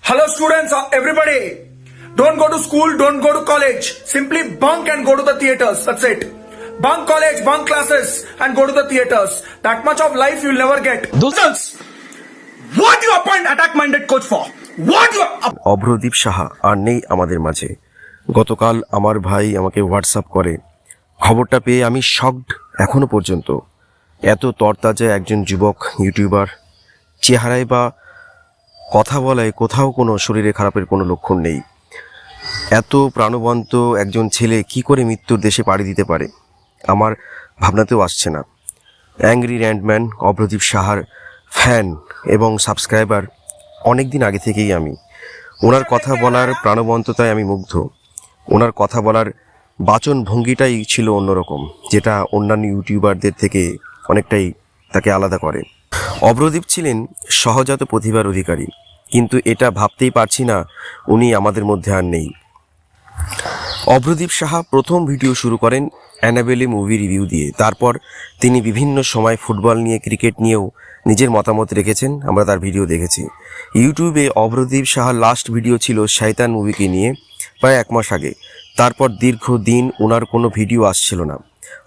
Hello students, everybody. Don't go to school, don't go to college. Simply bunk and go to the theaters. That's it. Bunk college, bunk classes and go to the theaters. That much of life you'll never get. Those what you appoint attack-minded coach for? What you Abhradip Saha আর নেই আমাদের মাঝে। গতকাল আমার ভাই আমাকে WhatsApp করে, খবরটা পেয়ে আমি শকড এখনো পর্যন্ত। এত তরতাজা একজন যুবক ইউটিউবার, চেহারায় বা কথা বলায় কোথাও কোনো শরীরে খারাপের কোনো লক্ষণ নেই। এত প্রাণবন্ত একজন ছেলে কি করে মৃত্যুর দেশে পাড়ি দিতে পারে আমার ভাবনাতেও আসছে না। অ্যাংরি র্যান্ডম্যান অভ্রদীপ সাহার ফ্যান এবং সাবস্ক্রাইবার অনেক দিন আগে থেকেই আমি। ওনার কথা বলার প্রাণবন্ততায় আমি মুগ্ধ। ওনার কথা বলার বাচন ভঙ্গিটাই ছিল অন্যরকম, যেটা অন্যান্য ইউটিউবারদের থেকে অনেকটাই তাকে আলাদা করে। অভ্রদীপ ছিলেন সহজাত প্রতিভার অধিকারী, কিন্তু এটা ভাবতেই পারছি না উনি আমাদের মধ্যে আর নেই। অভ্রদীপ সাহা প্রথম ভিডিও শুরু করেন অ্যানাবেলে মুভি রিভিউ দিয়ে। তারপর তিনি বিভিন্ন সময় ফুটবল নিয়ে, ক্রিকেট নিয়েও নিজের মতামত রেখেছেন, আমরা তার ভিডিও দেখেছি। ইউটিউবে অভ্রদীপ সাহার লাস্ট ভিডিও ছিল শয়তান মুভিকে নিয়ে, প্রায় 1 মাস আগে। তারপর দীর্ঘদিন ওনার কোনো ভিডিও আসছিল না।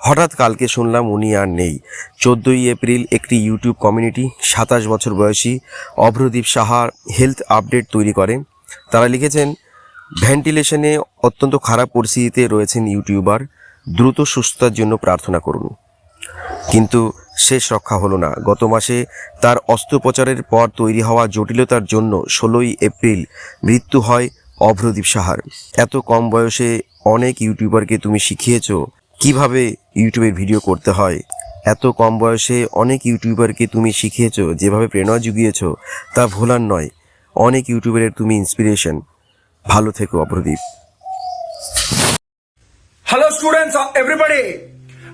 হঠাৎ কালকে শুনলাম উনি আর নেই। 14ই এপ্রিল একটি ইউটিউব কমিউনিটি 27 বছর বয়সী অভ্রদীপ সাহার হেলথ আপডেট তৈরি করে। তারা লিখেছেন, ভেন্টিলেশনে অত্যন্ত খারাপ পরিস্থিতিতে রয়েছেন ইউটিউবার, দ্রুত সুস্থতার জন্য প্রার্থনা করুন। কিন্তু শেষ রক্ষা হলো না। গত মাসে তার অস্ত্রোপচারের পর তৈরি হওয়া জটিলতার জন্য 16ই এপ্রিল মৃত্যু হয় অভ্রদীপ সাহার। এত কম বয়সে অনেক ইউটিউবারকে তুমি শিখিয়েছো কিভাবে ইউটিউবের ভিডিও করতে হয়। এত কম বয়সে অনেক ইউটিউবারকে তুমি শিখিয়েছো, যেভাবে প্রেরণা জুগিয়েছো তা ভোলার নয়। অনেক ইউটিউবারের তুমি ইন্সপিরেশন। ভালো থেকো Abhradip. Hello students, everybody.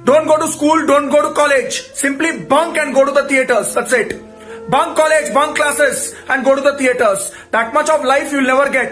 Don't go to school, don't go to college. Simply bunk and go to the theaters. That's it. Bunk college, bunk classes and go to the theaters. That much of life you'll never get.